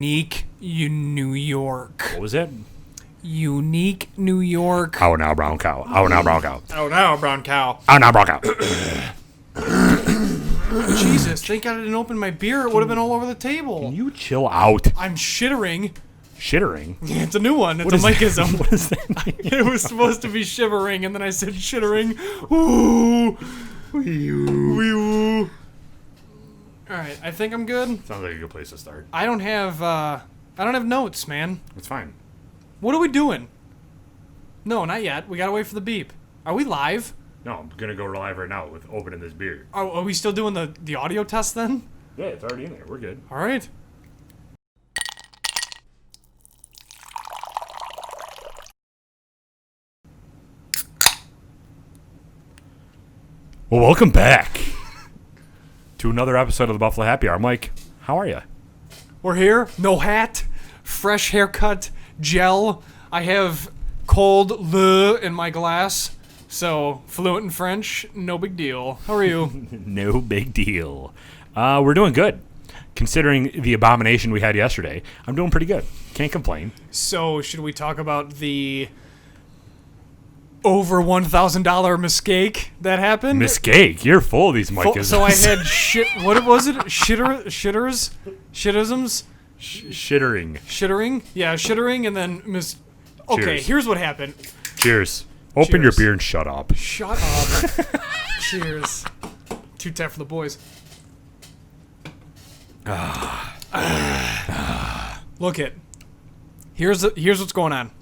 Unique New York. What was it? Unique New York. Oh, now brown cow. Oh, now brown cow. Oh, now brown cow. Oh, now brown cow. Jesus, thank God I didn't open my beer. It would have been all over the table. Can you chill out? I'm shittering. Shittering? It's a new one. It's What a is Mikeysm. What does that mean? It was supposed to be shivering, and then I said shittering. Ooh. Wee-oo. All right, I think I'm good. Sounds like a good place to start. I don't have notes, man. It's fine. What are we doing? No, not yet. We gotta wait for the beep. Are we live? No, I'm gonna go live right now with opening this beer. Are we still doing the audio test then? Yeah, it's already in there. We're good. All right. Well, welcome back to another episode of the Buffalo Happy Hour. Mike, how are you? We're here. No hat. Fresh haircut. Gel. I have cold le in my glass. So, fluent in French. No big deal. How are you? No big deal. We're doing good. Considering the abomination we had yesterday, I'm doing pretty good. Can't complain. So, should we talk about the over $1,000 mistake that happened? Mistake. You're full of these Mikeys. So I had shit. What was it? Shitterisms? Shittering. Shittering? Yeah, shittering, and then Okay, Cheers. here's what happened. Cheers. Open your Cheers. beer and shut up. Shut up. Cheers. 2 tap for the boys. Look it. Here's what's going on.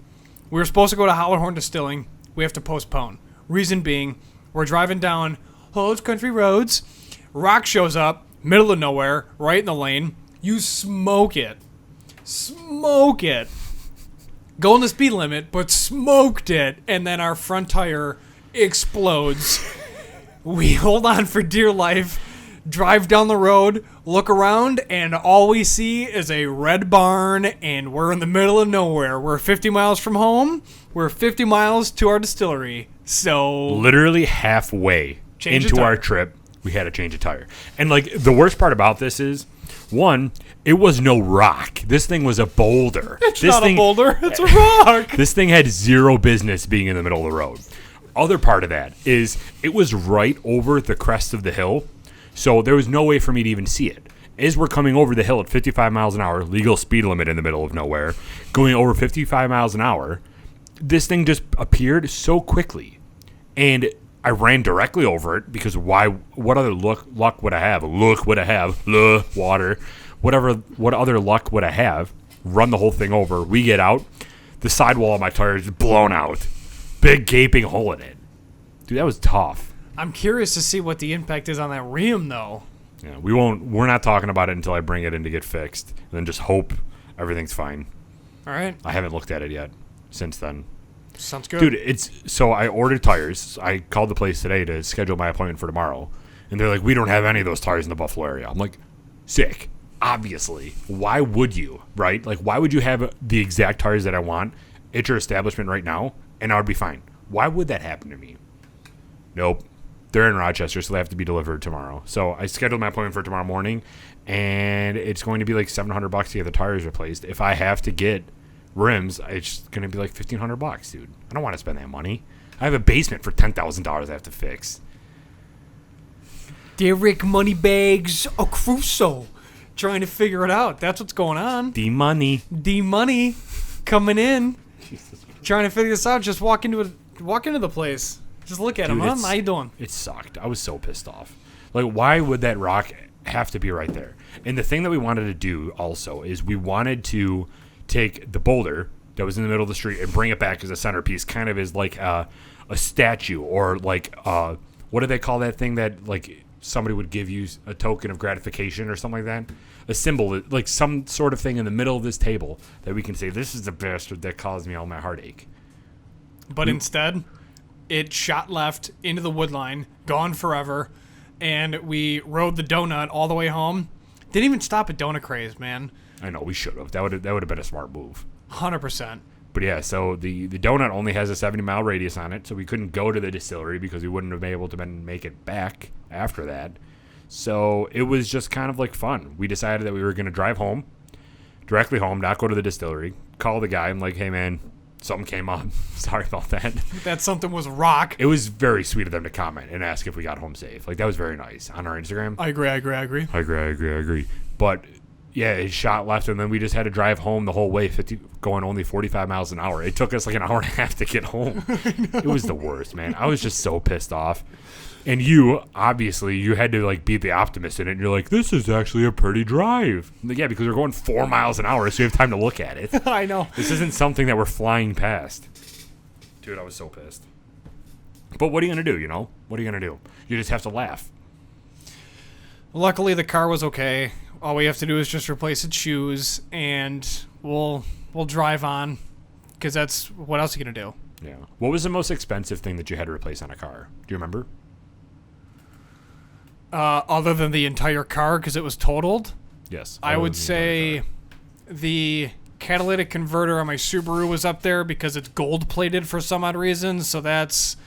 We were supposed to go to Howlerhorn Distilling. We have to postpone. Reason being, we're driving down Holes Country Roads. Rock shows up, middle of nowhere, right in the lane. You smoke it. Smoke it. Going the speed limit, but smoked it. And then our front tire explodes. We hold on for dear life, drive down the road, look around, and all we see is a red barn, and we're in the middle of nowhere. We're 50 miles from home. We're 50 miles to our distillery. So Literally halfway Change a into our tire. trip, we had to change a tire. And like the worst part about this is, one, it was no rock. This thing was a boulder. it's this not thing, a boulder. It's a rock. This thing had zero business being in the middle of the road. Other part of that is it was right over the crest of the hill, so there was no way for me to even see it. As we're coming over the hill at 55 miles an hour, legal speed limit in the middle of nowhere, going over 55 miles an hour, this thing just appeared so quickly. And I ran directly over it because why? What other luck would I have? Look would I have? Water. What other luck would I have? Run the whole thing over. We get out. The sidewall of my tire is blown out. Big gaping hole in it. Dude, that was tough. I'm curious to see what the impact is on that rim, though. Yeah, we're not talking about it until I bring it in to get fixed. And then just hope everything's fine. All right. I haven't looked at it yet since then. Sounds good. Dude, so I ordered tires. I called the place today to schedule my appointment for tomorrow. And they're like, we don't have any of those tires in the Buffalo area. I'm like, sick. Obviously. Why would you, right? Like, why would you have the exact tires that I want at your establishment right now and I would be fine? Why would that happen to me? Nope. They're in Rochester, so they have to be delivered tomorrow. So I scheduled my appointment for tomorrow morning, and it's going to be like $700 to get the tires replaced. If I have to get rims, it's going to be like $1,500, dude. I don't want to spend that money. I have a basement for $10,000 I have to fix. Derek Moneybags Crusoe trying to figure it out. That's what's going on. The money. D Money coming in, trying to figure this out. Just walk into the place. Just look at him. Dude, Huh? How you doing? It sucked. I was so pissed off. Like, why would that rock have to be right there? And the thing that we wanted to do also is we wanted to take the boulder that was in the middle of the street and bring it back as a centerpiece, kind of as like a statue or like what do they call that thing that like somebody would give you a token of gratification or something like that? A symbol, like some sort of thing in the middle of this table that we can say, this is the bastard that caused me all my heartache. But instead, it shot left into the wood line, gone forever, and we rode the donut all the way home. Didn't even stop at Donut Craze, man. I know, we should have. That would have been a smart move. 100%. But yeah, so the donut only has a 70-mile radius on it, so we couldn't go to the distillery because we wouldn't have been able to make it back after that. So it was just kind of like fun. We decided that we were going to drive home, directly home, not go to the distillery. Call the guy. I'm like, hey, man, something came up. Sorry about that. That something was rock. It was very sweet of them to comment and ask if we got home safe. Like, that was very nice on our Instagram. I agree. I agree. But, yeah, it shot left, and then we just had to drive home the whole way, going only 45 miles an hour. It took us like an hour and a half to get home. It was the worst, man. I was just so pissed off. And you, obviously, you had to, like, be the optimist in it. And you're like, this is actually a pretty drive. Like, yeah, because we're going 4 miles an hour, so you have time to look at it. I know. This isn't something that we're flying past. Dude, I was so pissed. But what are you going to do, you know? What are you going to do? You just have to laugh. Luckily, the car was okay. All we have to do is just replace its shoes, and we'll drive on, because that's what else are you going to do? Yeah. What was the most expensive thing that you had to replace on a car? Do you remember? Other than the entire car, because it was totaled? Yes. I would say the catalytic converter on my Subaru was up there because it's gold-plated for some odd reason, so that's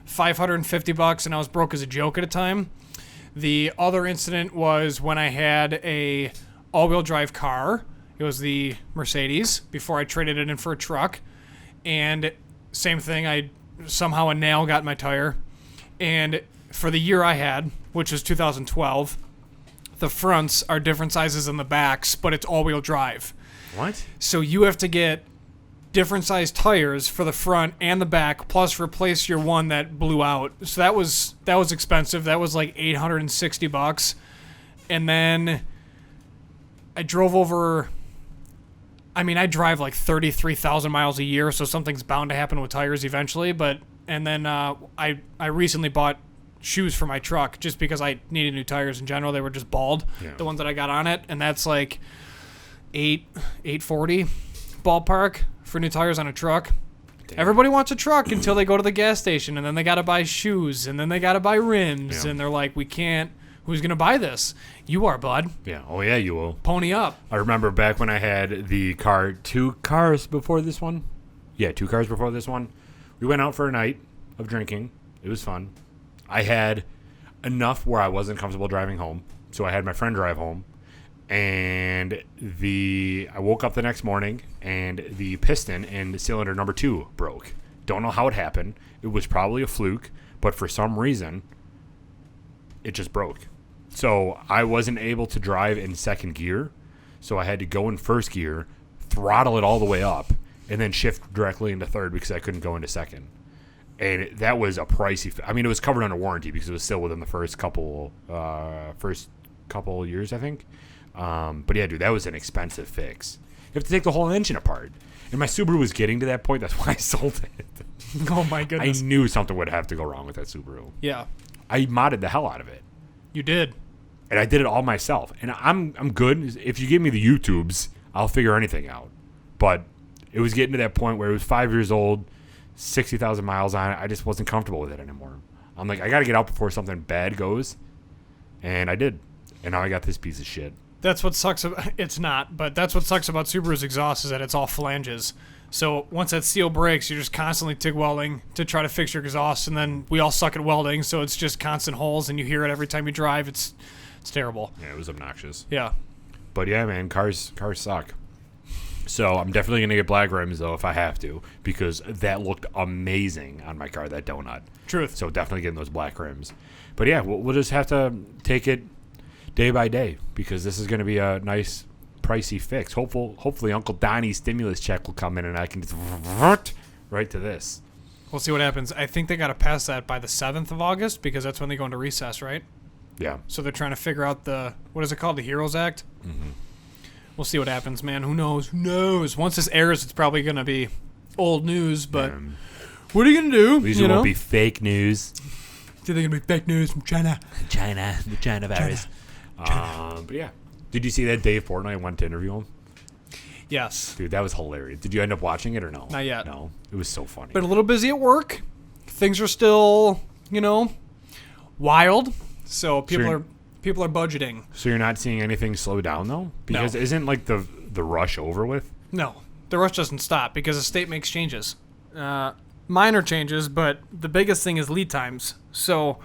$550, and I was broke as a joke at a time. The other incident was when I had a all-wheel drive car. It was the Mercedes before I traded it in for a truck. And same thing, somehow a nail got in my tire. And for the year I had, which was 2012, the fronts are different sizes than the backs, but it's all-wheel drive. What? So you have to get different sized tires for the front and the back, plus replace your one that blew out. So that was expensive. That was like $860. And then I drove over. I mean, I drive like 33,000 miles a year, so something's bound to happen with tires eventually. And then I recently bought shoes for my truck just because I needed new tires in general. They were just bald, the ones that I got on it, and that's like $840 ballpark for new tires on a truck. Damn. Everybody wants a truck until they go to the gas station, and then they got to buy shoes, and then they got to buy rims, and they're like, we can't. Who's going to buy this? You are, bud. Yeah. Oh, yeah, you will. Pony up. I remember back when I had the car, 2 cars before this one. Yeah, 2 cars before this one. We went out for a night of drinking. It was fun. I had enough where I wasn't comfortable driving home, so I had my friend drive home. And I woke up the next morning, and the piston in cylinder number 2 broke. Don't know how it happened. It was probably a fluke, but for some reason, it just broke. So I wasn't able to drive in second gear, so I had to go in first gear, throttle it all the way up, and then shift directly into third because I couldn't go into second. And that was a pricey. I mean, it was covered under warranty because it was still within the first couple years, I think. But yeah, dude, that was an expensive fix. You have to take the whole engine apart. And my Subaru was getting to that point. That's why I sold it. Oh, my goodness. I knew something would have to go wrong with that Subaru. Yeah. I modded the hell out of it. You did. And I did it all myself. And I'm good. If you give me the YouTubes, I'll figure anything out. But it was getting to that point where it was 5 years old, 60,000 miles on it. I just wasn't comfortable with it anymore. I'm like, I got to get out before something bad goes. And I did. And now I got this piece of shit. That's what sucks. It's not, but that's what sucks about Subaru's exhaust is that it's all flanges. So once that seal breaks, you're just constantly TIG welding to try to fix your exhaust, and then we all suck at welding, so it's just constant holes, and you hear it every time you drive. It's terrible. Yeah, it was obnoxious. Yeah. But yeah, man, cars suck. So I'm definitely gonna get black rims though if I have to, because that looked amazing on my car, that donut. Truth. So definitely getting those black rims. But yeah, we'll just have to take it day by day, because this is going to be a nice pricey fix. Hopefully Uncle Donnie's stimulus check will come in and I can just right to this. We'll see what happens. I think they got to pass that by the 7th of August because that's when they go into recess, right? Yeah. So they're trying to figure out what is it called? The Heroes Act? Mm-hmm. We'll see what happens, man. Who knows? Once this airs, it's probably going to be old news, but what are you going to do? These won't be fake news. They're going to be fake news from China. The China virus. But yeah. Did you see that Dave Portnoy went to interview him? Yes. Dude, that was hilarious. Did you end up watching it or no? Not yet. No. It was so funny. Been a little busy at work. Things are still, wild. So people are budgeting. So you're not seeing anything slow down though? Because isn't like the rush over with? No. The rush doesn't stop because the state makes changes. Minor changes, but the biggest thing is lead times. So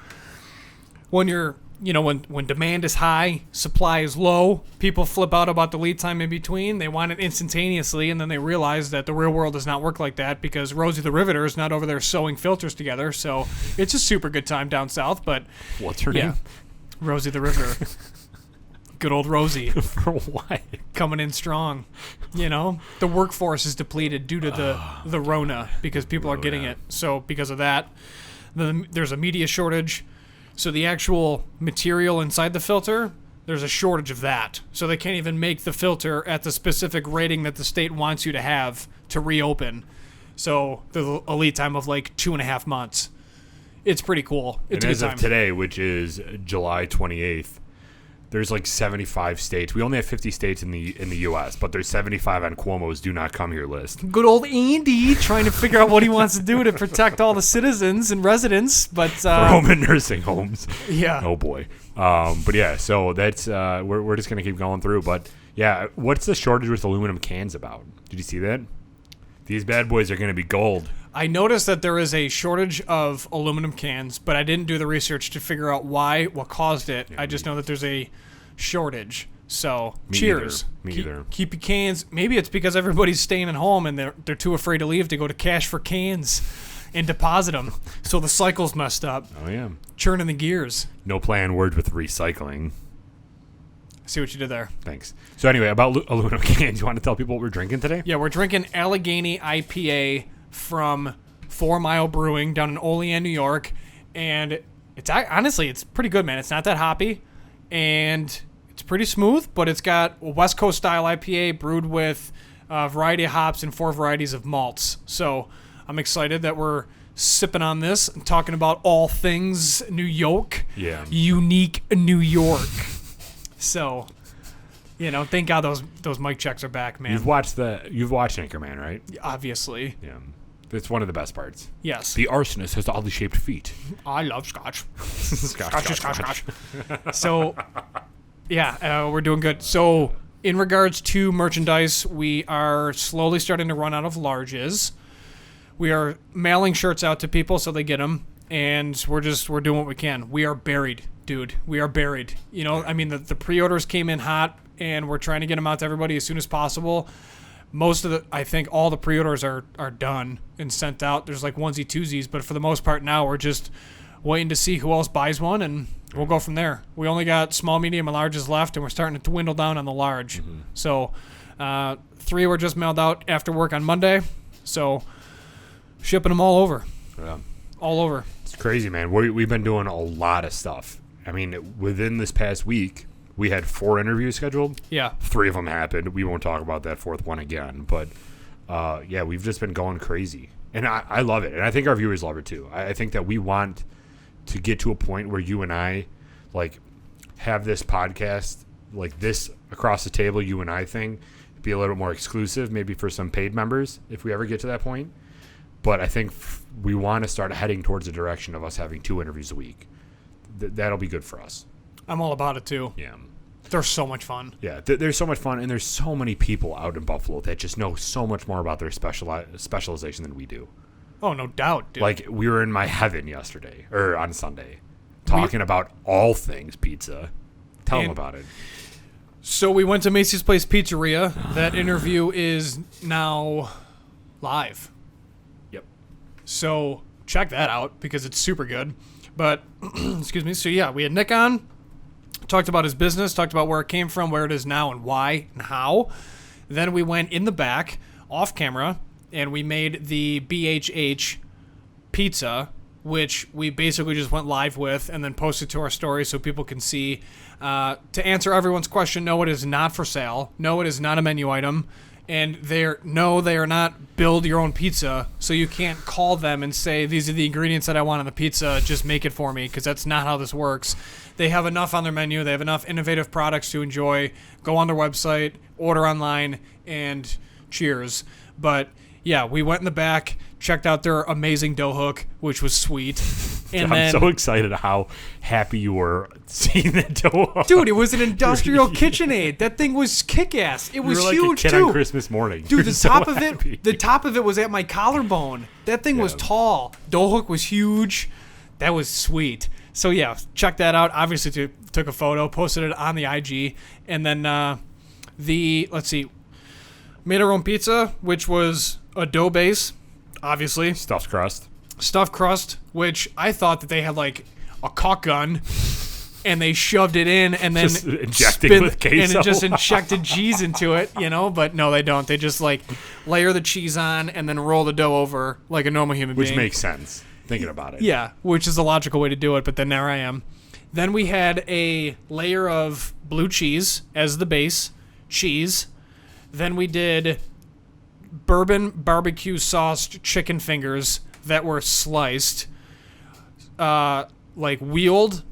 when you're when demand is high, supply is low, people flip out about the lead time in between. They want it instantaneously, and then they realize that the real world does not work like that because Rosie the Riveter is not over there sewing filters together. So it's a super good time down south. But what's her name? Rosie the Riveter. Good old Rosie. For what? Coming in strong. The workforce is depleted due to the Rona because people are getting it. So because of that, there's a media shortage. So the actual material inside the filter, there's a shortage of that. So they can't even make the filter at the specific rating that the state wants you to have to reopen. So there's a lead time of like 2.5 months. It's pretty cool. It's a good time. As of today, which is July 28th, there's like 75 states. We only have 50 states in the U.S., but there's 75 on Cuomo's do not come here list. Good old Andy trying to figure out what he wants to do to protect all the citizens and residents. But home and nursing homes. Yeah. Oh boy. But yeah, so that's we're just gonna keep going through. But yeah, what's the shortage with aluminum cans about? Did you see that? These bad boys are gonna be gold. I noticed that there is a shortage of aluminum cans, but I didn't do the research to figure out what caused it. Yeah, I just know that there's a shortage. So, Me cheers. either. Keep your cans. Maybe it's because everybody's staying at home and they're too afraid to leave to go to cash for cans and deposit them. So the cycle's messed up. Oh yeah. Churning the gears. No play on words with recycling. See what you did there. Thanks. So anyway, about aluminum cans, you want to tell people what we're drinking today? Yeah, we're drinking Allegheny IPA from 4 Mile Brewing down in Olean, New York, and honestly it's pretty good, man. It's not that hoppy, and it's pretty smooth, but it's got a West Coast style IPA brewed with a variety of hops and 4 varieties of malts. So I'm excited that we're sipping on this and talking about all things New York. Yeah. Unique New York. So, thank God those mic checks are back, man. You've watched Anchorman, right? Obviously. Yeah. It's one of the best parts. Yes. The arsonist has oddly shaped feet. I love scotch. Scotch. So, yeah, we're doing good. So, in regards to merchandise, we are slowly starting to run out of larges. We are mailing shirts out to people so they get them, and we're doing what we can. We are buried, dude. We are buried. The pre-orders came in hot, and we're trying to get them out to everybody as soon as possible. I think all the pre-orders are done and sent out. There's like onesie twosies, but for the most part now we're just waiting to see who else buys one, and we'll go from there. We only got small, medium, and larges left, and we're starting to dwindle down on the large. Mm-hmm. So 3 were just mailed out after work on Monday, so shipping them all over. Yeah. All over. It's crazy, man. We've been doing a lot of stuff. I mean, within this past week, we had 4 interviews scheduled. Yeah. 3 of them happened. We won't talk about that 4th one again. But, yeah, we've just been going crazy. And I love it. And I think our viewers love it, too. I think that we want to get to a point where you and I, have this podcast, this across the table, you and I thing, be a little bit more exclusive, maybe for some paid members, if we ever get to that point. But I think we want to start heading towards the direction of us having 2 interviews a week. That'll be good for us. I'm all about it, too. Yeah. They're so much fun. Yeah, they're so much fun, and there's so many people out in Buffalo that just know so much more about their specialization than we do. Oh, no doubt, dude. We were in my heaven yesterday, or on Sunday, talking about all things pizza. Tell them about it. So we went to Macy's Place Pizzeria. That interview is now live. Yep. So check that out because it's super good. But, excuse me. So, yeah, we had Nick on. Talked about his business, talked about where it came from, where it is now, and why and how. Then we went in the back, off camera, and we made the BHH pizza, which we basically just went live with and then posted to our story so people can see. To answer everyone's question, no, it is not for sale. No, it is not a menu item. And they are not build your own pizza, so you can't call them and say, these are the ingredients that I want on the pizza, just make it for me, because that's not how this works. They have enough on their menu. They have enough innovative products to enjoy. Go on their website, order online, and cheers. But, yeah, we went in the back, checked out their amazing dough hook, which was sweet. And I'm so excited how happy you were seeing that dough hook. Dude, it was an industrial KitchenAid. That thing was kick-ass. It was you were huge, like a kid too. on Christmas morning. Dude, the top of it was at my collarbone. That thing was tall. Dough hook was huge. That was sweet. So yeah, check that out. Obviously, took a photo, posted it on the IG, and then let's see, made our own pizza, which was a dough base, obviously Stuffed crust, which I thought that they had like a caulk gun, and they shoved it in and then just injected with queso, and it just injected cheese into it, But no, they don't. They just like layer the cheese on and then roll the dough over like a normal human being. Which makes sense, thinking about it. Yeah, which is the logical way to do it, but then there I am. Then we had a layer of blue cheese as the base, cheese. Then we did bourbon barbecue sauced chicken fingers that were sliced, like wheeled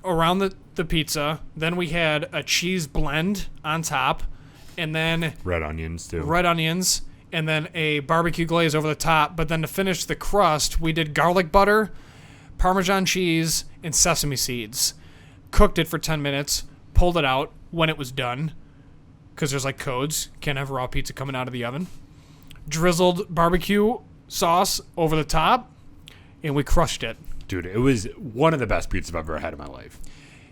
around the pizza. Then we had a cheese blend on top, and then red onions, and then a barbecue glaze over the top. But then to finish the crust, we did garlic butter, Parmesan cheese, and sesame seeds. Cooked it for 10 minutes, pulled it out when it was done, because there's like codes. Can't have raw pizza coming out of the oven. Drizzled barbecue sauce over the top, and we crushed it. Dude, it was one of the best pizzas I've ever had in my life.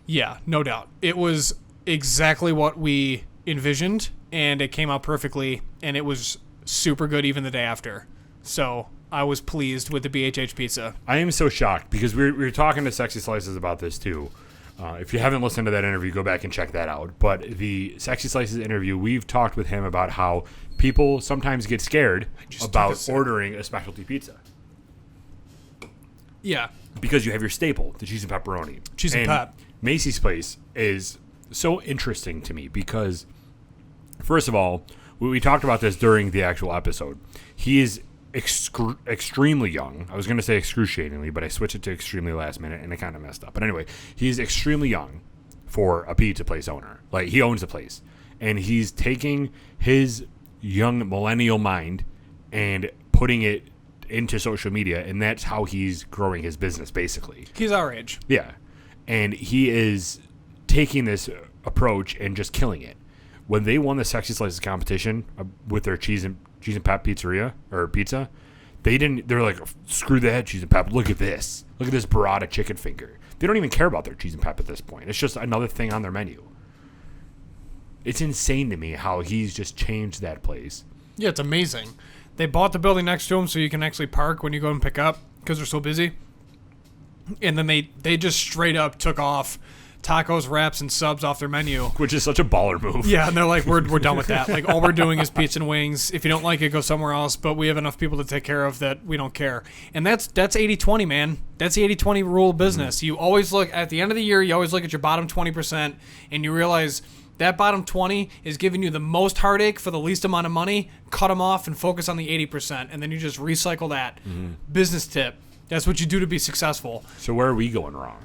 Yeah, no doubt. It was exactly what we envisioned, and it came out perfectly, and it was super good even the day after. So I was pleased with the BHH pizza. I am so shocked because we were talking to Sexy Slices about this too. If you haven't listened to that interview, go back and check that out. But the Sexy Slices interview, we've talked with him about how people sometimes get scared about ordering a specialty pizza. Yeah. Because you have your staple, the cheese and pepperoni. Cheese and pep. Macy's place is so interesting to me because, first of all, we talked about this during the actual episode. He is extremely young. I was going to say excruciatingly, but I switched it to extremely last minute, and it kind of messed up. But anyway, he's extremely young for a pizza place owner. Like, he owns the place, and he's taking his young millennial mind and putting it into social media, and that's how he's growing his business, basically. He's our age. Yeah. And he is taking this approach and just killing it. When they won the Sexy Slices competition with their cheese and pep pizzeria or pizza, they're like, screw that cheese and pep. Look at this burrata chicken finger. They don't even care about their cheese and pep at this point. It's just another thing on their menu. It's insane to me how he's just changed that place. Yeah, it's amazing. They bought the building next to him so you can actually park when you go and pick up because they're so busy. And then they just straight up took off tacos, wraps, and subs off their menu. Which is such a baller move. Yeah, and they're like, we're done with that. Like, all we're doing is pizza and wings. If you don't like it, go somewhere else. But we have enough people to take care of that we don't care. And that's 80-20, man. That's the 80-20 rule of business. You always look, at the end of the year, you always look at your bottom 20%, and you realize that bottom 20 is giving you the most heartache for the least amount of money. Cut them off and focus on the 80%, and then you just recycle that. Business tip. That's what you do to be successful. So where are we going wrong?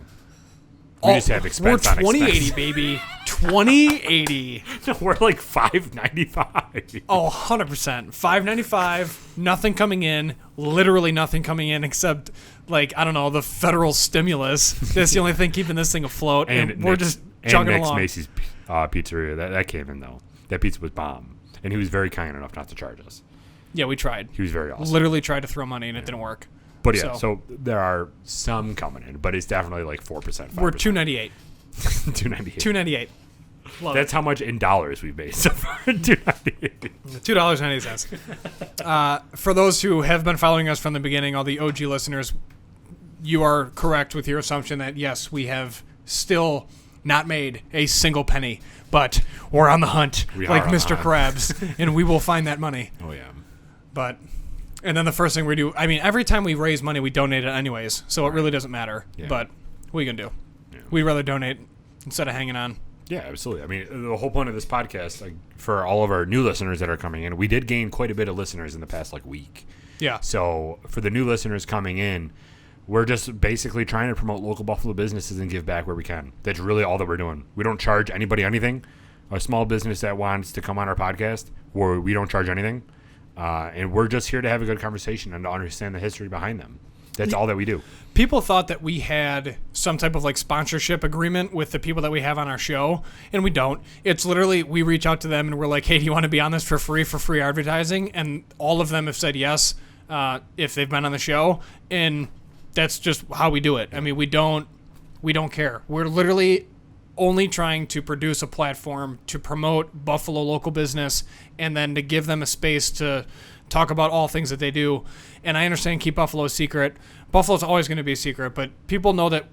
We just have expense on expense. We're 2080, baby. 2080. No, we're like $5.95. Oh, 100%. $5.95, nothing coming in, literally nothing coming in except, like, I don't know, the federal stimulus. That's the only thing keeping this thing afloat, and we're just chugging along. And Macy's Pizzeria, that came in, though. That pizza was bomb, and he was very kind enough not to charge us. Yeah, we tried. He was very awesome. Literally tried to throw money, and it didn't work. But yeah, so there are some coming in, but it's definitely like 4%. 5%. We're $2.98. $2.98. $2.98. That's how much in dollars we've made so far. $2.98. $2.98. For those who have been following us from the beginning, all the OG listeners, you are correct with your assumption that yes, we have still not made a single penny, but we're on the hunt like Mr. Krabs, and we will find that money. Oh yeah. And then the first thing we do, I mean, every time we raise money, we donate it anyways, so it really doesn't matter. Yeah. But what are you going to do? Yeah. We'd rather donate instead of hanging on. Yeah, absolutely. I mean, the whole point of this podcast, like, for all of our new listeners that are coming in, we did gain quite a bit of listeners in the past, week. Yeah. So for the new listeners coming in, we're just basically trying to promote local Buffalo businesses and give back where we can. That's really all that we're doing. We don't charge anybody anything. A small business that wants to come on our podcast, where we don't charge anything. And we're just here to have a good conversation and to understand the history behind them. That's all that we do. People thought that we had some type of sponsorship agreement with the people that we have on our show, and we don't. It's literally we reach out to them and we're like, hey, do you want to be on this for free advertising? And all of them have said yes if they've been on the show, and that's just how we do it. I mean, we don't We don't care. We're literally only trying to produce a platform to promote Buffalo local business and then to give them a space to talk about all things that they do. And I understand keep Buffalo a secret. Buffalo's always going to be a secret, but people know that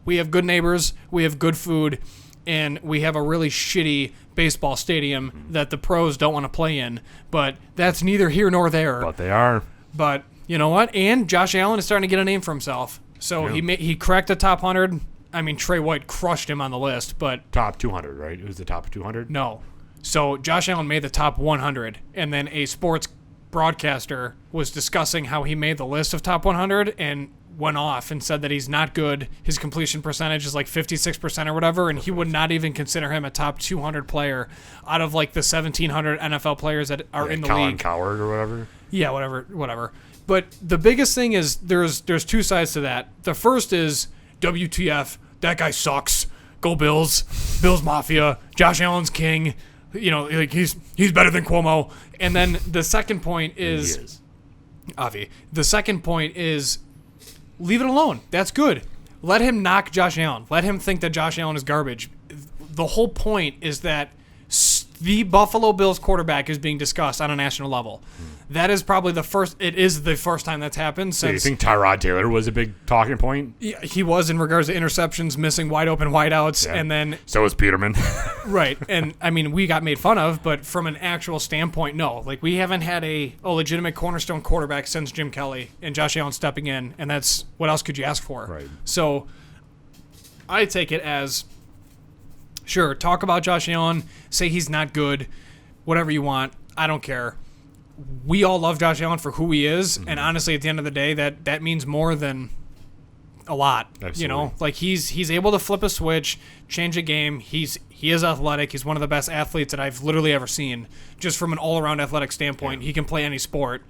we have good neighbors, we have good food, and we have a really shitty baseball stadium that the pros don't want to play in. But that's neither here nor there. But they are. But you know what? And Josh Allen is starting to get a name for himself. So he cracked the top 100. I mean, Trey White crushed him on the list, but... Top 200, right? It was the top 200? No. So Josh Allen made the top 100, and then a sports broadcaster was discussing how he made the list of top 100 and went off and said that he's not good. His completion percentage is like 56% or whatever, and he would not even consider him a top 200 player out of like the 1,700 NFL players that are in the Colin league. Coward or whatever? Yeah, whatever. But the biggest thing is there's two sides to that. The first is WTF, that guy sucks. Go Bills. Bills Mafia. Josh Allen's king. You know, like he's better than Cuomo. And then the second point is Avi. The second point is leave it alone. That's good. Let him knock Josh Allen. Let him think that Josh Allen is garbage. The whole point is that the Buffalo Bills quarterback is being discussed on a national level. That is probably the first time that's happened since... So you think Tyrod Taylor was a big talking point? Yeah, he was in regards to interceptions, missing wide open wideouts, and then... So was Peterman. Right, and I mean, we got made fun of, but from an actual standpoint, no. Like, we haven't had a legitimate cornerstone quarterback since Jim Kelly and Josh Allen stepping in, and that's... What else could you ask for? Right. So, I take it as... Sure, talk about Josh Allen, say he's not good, whatever you want. I don't care. We all love Josh Allen for who he is, and honestly, at the end of the day, that means more than a lot. Absolutely. You know, like he's able to flip a switch, change a game. He is athletic. He's one of the best athletes that I've literally ever seen. Just from an all-around athletic standpoint, he can play any sport,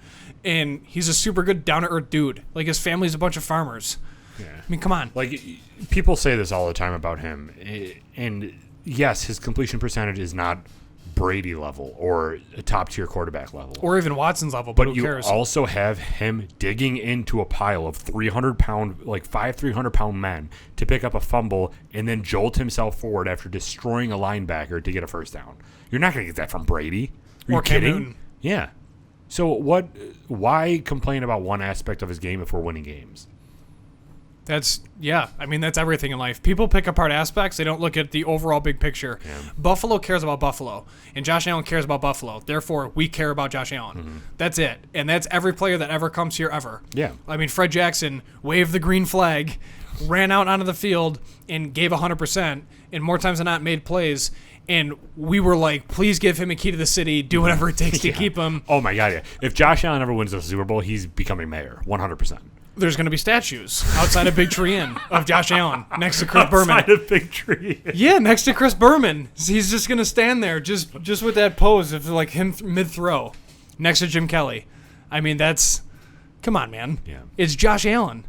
and he's a super good down-to-earth dude. Like his family's a bunch of farmers. Yeah. I mean, come on. Like people say this all the time about him, and yes, his completion percentage is not Brady level or a top tier quarterback level or even Watson's level, but who cares? You also have him digging into a pile of 300-pound men to pick up a fumble and then jolt himself forward after destroying a linebacker to get a first down. You're not going to get that from Brady. Are you kidding? Yeah. So why complain about one aspect of his game if we're winning games? That's everything in life. People pick apart aspects. They don't look at the overall big picture. Yeah. Buffalo cares about Buffalo, and Josh Allen cares about Buffalo. Therefore, we care about Josh Allen. Mm-hmm. That's it. And that's every player that ever comes here ever. Yeah. I mean, Fred Jackson waved the green flag, ran out onto the field, and gave 100%, and more times than not made plays. And we were like, please give him a key to the city. Do whatever it takes to keep him. Oh, my God, yeah. If Josh Allen ever wins the Super Bowl, he's becoming mayor, 100%. There's going to be statues outside of Big Tree Inn of Josh Allen next to Chris Berman. Outside of Big Tree Inn. Yeah, next to Chris Berman. He's just going to stand there just with that pose of like him mid-throw next to Jim Kelly. I mean, come on, man. Yeah. It's Josh Allen.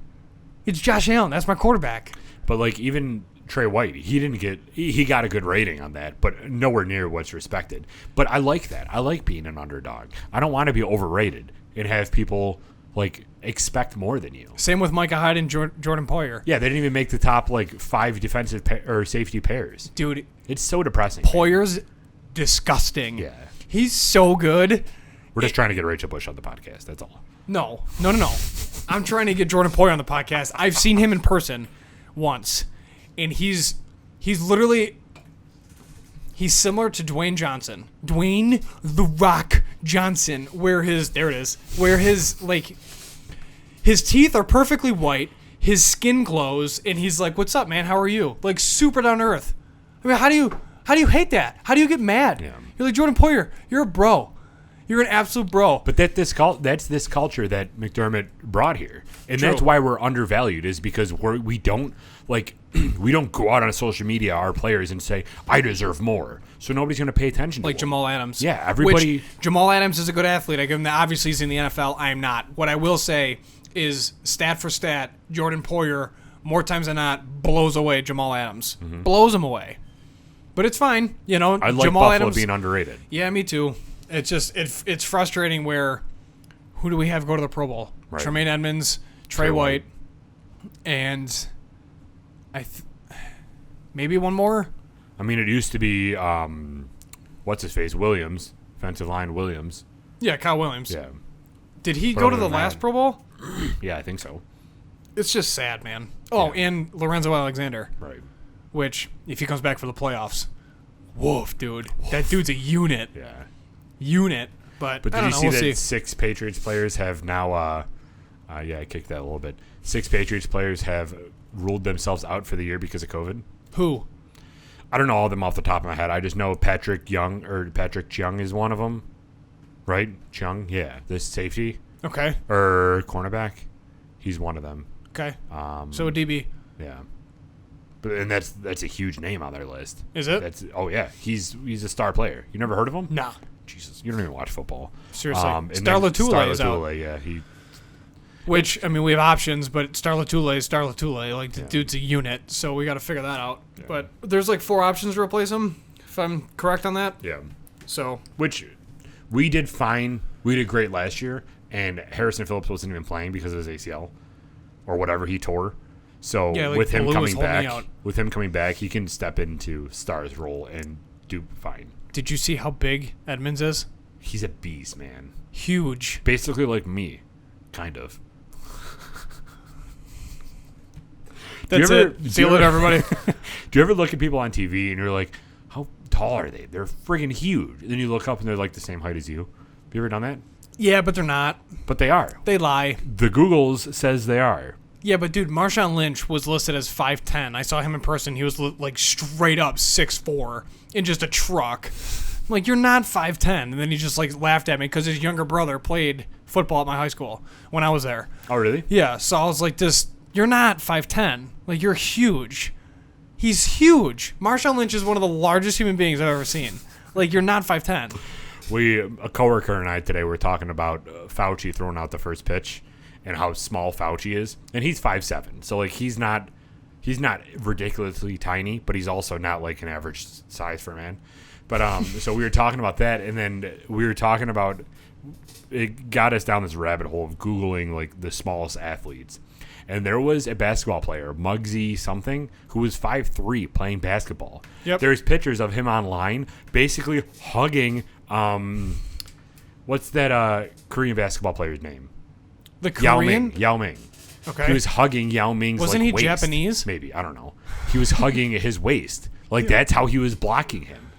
It's Josh Allen. That's my quarterback. But like even Trey White, he got a good rating on that, but nowhere near what's respected. But I like that. I like being an underdog. I don't want to be overrated and have people like expect more than you. Same with Micah Hyde and Jordan Poyer. Yeah, they didn't even make the top like 5 defensive or safety pairs. Dude, it's so depressing. Poyer's disgusting. Yeah. He's so good. We're just trying to get Rachel Bush on the podcast. That's all. No. I'm trying to get Jordan Poyer on the podcast. I've seen him in person once, and he's similar to Dwayne Johnson. Dwayne The Rock Johnson, where his teeth are perfectly white, his skin glows, and he's like, "What's up, man? How are you?" Like super down to earth. I mean, how do you hate that? How do you get mad? Yeah. You're like, Jordan Poyer, you're a bro. You're an absolute bro. But that's this culture that McDermott brought here, and True. That's why we're undervalued. Is because we don't go out on social media our players and say I deserve more. So nobody's going to pay attention to like them. Jamal Adams. Yeah, everybody. Jamal Adams is a good athlete. I give him that. Obviously, he's in the NFL. I am not. What I will say is, stat for stat, Jordan Poyer more times than not blows away Jamal Adams. Mm-hmm. Blows him away. But it's fine. You know, I like Jamal Buffalo Adams being underrated. Yeah, me too. It's just it's frustrating where who do we have go to the Pro Bowl? Right. Tremaine Edmonds, Trey White, and Maybe one more. I mean, it used to be, what's his face? Williams. Offensive line Williams. Yeah, Kyle Williams. Yeah. Did he But go to other the than last that- Pro Bowl? Yeah, I think so. It's just sad, man. Oh, Yeah. and Lorenzo Alexander, Right. which, if he comes back for the playoffs, woof, dude. That dude's a unit. Yeah. Unit. But But I did don't you know. see We'll that see. 6 Patriots players have now, yeah, I kicked that a little bit. 6 Patriots players have ruled themselves out for the year because of COVID. Who? I don't know all of them off the top of my head. I just know Patrick Chung is one of them. Right? Chung? Yeah. This safety Okay. or cornerback. He's one of them. Okay. So a DB. Yeah. And that's a huge name on their list. Is it? Oh yeah, he's a star player. You never heard of him? Nah. Jesus, you don't even watch football. Seriously. And Star then Lotulelei is out. Lotulelei, yeah, Which, I mean, we have options, but Star Lotulelei is Star Lotulelei. Like, the dude's a unit, so we got to figure that out. Yeah. But there's like 4 options to replace him, if I'm correct on that. yeah. So, Which we did fine. We did great last year, and Harrison Phillips wasn't even playing because of his ACL or whatever he tore. So Yeah, like with him Baloo was coming holding back, out. he can step into Star's role and do fine. did you see how big Edmonds is? He's a beast, man. Huge. Basically like me, kind of. That's you ever- it. do See you you later, ever- everybody. Do you ever look at people on TV and you're like, how tall are they? They're friggin' huge. And then you look up and they're like the same height as you. Have you ever done that? Yeah, but they're not. But they are. They lie. The Googles says they are. Yeah, but dude, Marshawn Lynch was listed as 5'10". I saw him in person. He was like straight up 6'4" in just a truck. I'm like, you're not 5'10". And then he just like laughed at me because his younger brother played football at my high school when I was there. Oh, really? Yeah, so I was like, you're not 5'10". Like, you're huge. He's huge. Marshawn Lynch is one of the largest human beings I've ever seen. Like, you're not 5'10". A coworker and I today were talking about Fauci throwing out the first pitch and how small Fauci is, and he's 5'7". So like he's not ridiculously tiny, but he's also not like an average size for a man. But so we were talking about that, and then we were talking about it got us down this rabbit hole of Googling like the smallest athletes. And there was a basketball player, Muggsy something, who was 5'3" playing basketball. Yep. There's pictures of him online basically hugging what's that Korean basketball player's name? The Korean? Yao Ming. Okay. He was hugging Yao Ming's Wasn't like, he waist. Japanese? Maybe, I don't know. He was hugging his waist. Like that's how he was blocking him.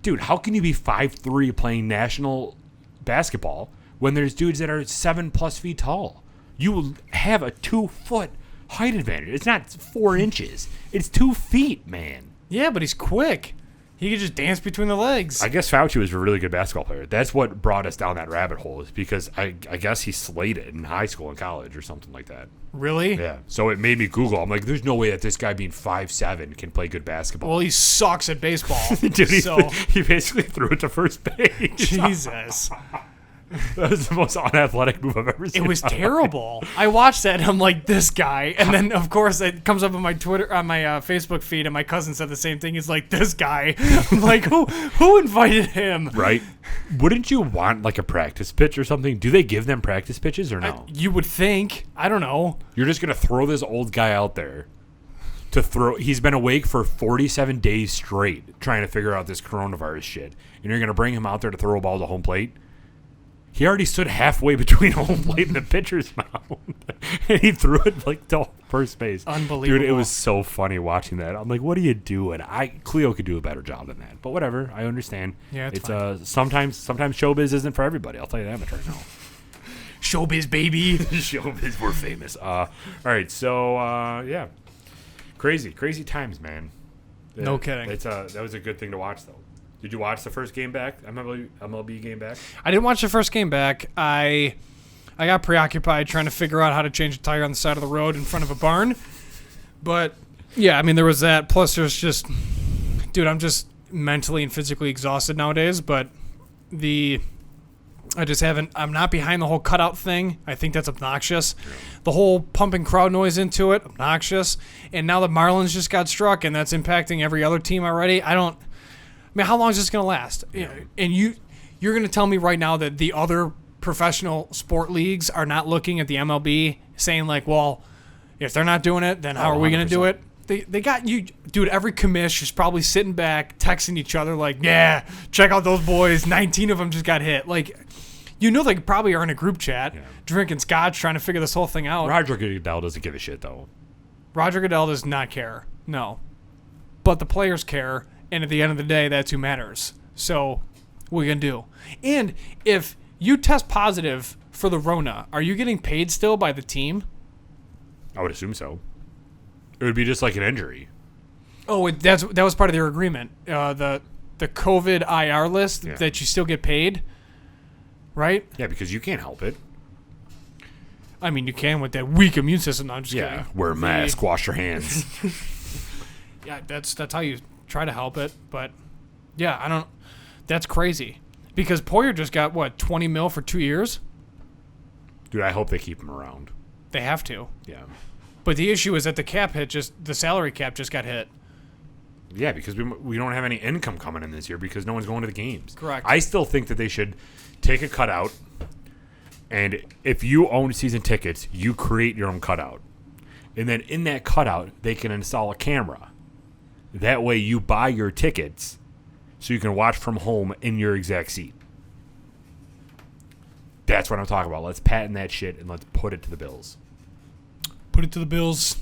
Dude, how can you be 5'3" playing national basketball when there's dudes that are 7+ feet tall? You will have a 2-foot height advantage. It's not 4 inches. It's 2 feet, man. Yeah, but he's quick. He could just dance between the legs. I guess Fauci was a really good basketball player. That's what brought us down that rabbit hole, is because I guess he slated in high school and college or something like that. Really? Yeah. So it made me Google. I'm like, there's no way that this guy being 5'7" can play good basketball. Well, he sucks at baseball. Dude, so, he basically threw it to first base. Jesus. That was the most unathletic move I've ever seen. It was terrible. I watched that and I'm like, this guy. And then, of course, it comes up on my Facebook feed, and my cousin said the same thing. He's like, this guy. I'm like, who invited him? Right? Wouldn't you want like a practice pitch or something? Do they give them practice pitches or no? You would think. I don't know. You're just going to throw this old guy out there to throw. He's been awake for 47 days straight trying to figure out this coronavirus shit. And you're going to bring him out there to throw a ball to home plate? He already stood halfway between home plate and the pitcher's mound. And he threw it like to first base. Unbelievable. Dude, it was so funny watching that. I'm like, what are you doing? Cleo could do a better job than that. But whatever, I understand. Yeah, it's sometimes showbiz isn't for everybody. I'll tell you that much right now. Showbiz, baby. Showbiz, we're famous. All right, so yeah. Crazy times, man. No kidding. That was a good thing to watch though. Did you watch the first game back? MLB game back? I didn't watch the first game back. I got preoccupied trying to figure out how to change a tire on the side of the road in front of a barn. But, yeah, I mean, there was that. Plus, there's just... Dude, I'm just mentally and physically exhausted nowadays. But I'm not behind the whole cutout thing. I think that's obnoxious. Yeah. The whole pumping crowd noise into it, obnoxious. And now the Marlins just got struck, and that's impacting every other team already. I mean, how long is this going to last? Yeah. And you're going to tell me right now that the other professional sport leagues are not looking at the MLB saying like, well, if they're not doing it, then how are we going to do it? they got you, dude. Every commish is probably sitting back, texting each other like, "Yeah, check out those boys. 19 of them just got hit." Like, you know, they probably are in a group chat, drinking scotch, trying to figure this whole thing out. Roger Goodell doesn't give a shit though. Roger Goodell does not care. No, but the players care, and at the end of the day, that's who matters. So, what are you gonna do? And if you test positive for the Rona, are you getting paid still by the team? I would assume so. It would be just like an injury. Oh, that was part of their agreement. The COVID IR list that you still get paid, right? Yeah, because you can't help it. I mean, you can with that weak immune system. No, I'm just kidding. Wear a mask, wash your hands. Yeah, that's how you try to help it. But yeah, I don't. That's crazy because Poyer just got what, $20 million for 2 years. Dude, I hope they keep him around. They have to. Yeah. But the issue is that the salary cap just got hit. Yeah, because we don't have any income coming in this year because no one's going to the games. Correct. I still think that they should take a cutout, and if you own season tickets, you create your own cutout. And then in that cutout, they can install a camera. That way you buy your tickets so you can watch from home in your exact seat. That's what I'm talking about. Let's patent that shit and let's put it to the Bills. Put it to the Bills.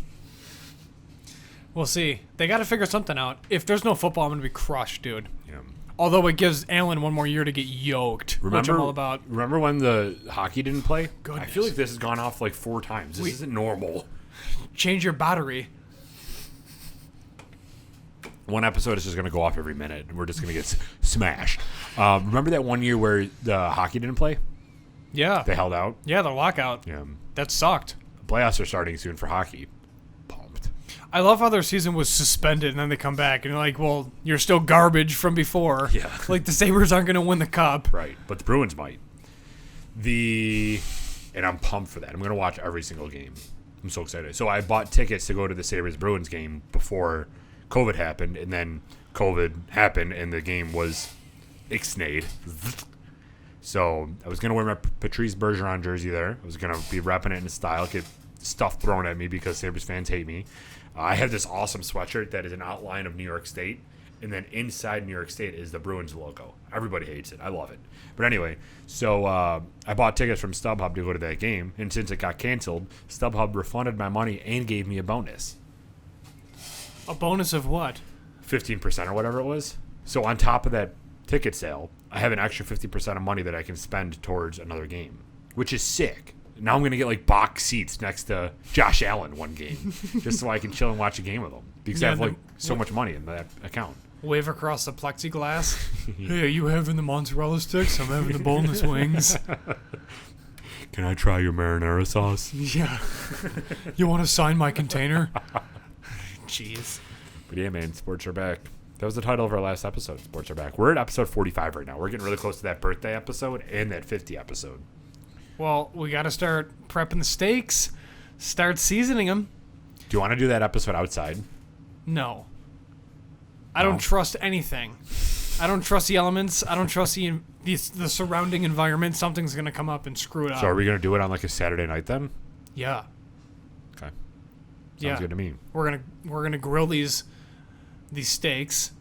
We'll see. They got to figure something out. If there's no football, I'm going to be crushed, dude. Yeah. Although it gives Allen one more year to get yoked, which I'm all about. Remember when the hockey didn't play? Goodness. I feel like this has gone off like 4 times. This isn't normal. Change your battery. One episode is just going to go off every minute, and we're just going to get smashed. Remember that one year where the hockey didn't play? Yeah. They held out? Yeah, the lockout. Yeah. That sucked. The playoffs are starting soon for hockey. Pumped. I love how their season was suspended, and then they come back, and you're like, well, you're still garbage from before. Yeah. Like, the Sabres aren't going to win the cup. Right, but the Bruins might. And I'm pumped for that. I'm going to watch every single game. I'm so excited. So I bought tickets to go to the Sabres-Bruins game before COVID happened, and then COVID happened, and the game was ixnayed. So I was going to wear my Patrice Bergeron jersey there. I was going to be repping it in style, get stuff thrown at me because Sabres fans hate me. I have this awesome sweatshirt that is an outline of New York State, and then inside New York State is the Bruins logo. Everybody hates it. I love it. But anyway, so I bought tickets from StubHub to go to that game, and since it got canceled, StubHub refunded my money and gave me a bonus. A bonus of what? 15% or whatever it was. So on top of that ticket sale, I have an extra 50% of money that I can spend towards another game, which is sick. Now I'm going to get like box seats next to Josh Allen one game just so I can chill and watch a game with him because I have like so much money in that account. Wave across the plexiglass. Hey, are you having the mozzarella sticks? I'm having the boneless wings. Can I try your marinara sauce? Yeah. You want to sign my container? Jeez. But yeah, man, sports are back. That was the title of our last episode. Sports are back. We're at episode 45 right now. We're getting really close to that birthday episode and that 50 episode. Well, we got to start prepping the steaks, start seasoning them. Do you want to do that episode outside? No. I don't trust anything. I don't trust the elements. I don't trust the surrounding environment. Something's going to come up and screw it up. So are we going to do it on like a Saturday night then? Yeah. Okay. Sounds good to me. We're gonna grill these steaks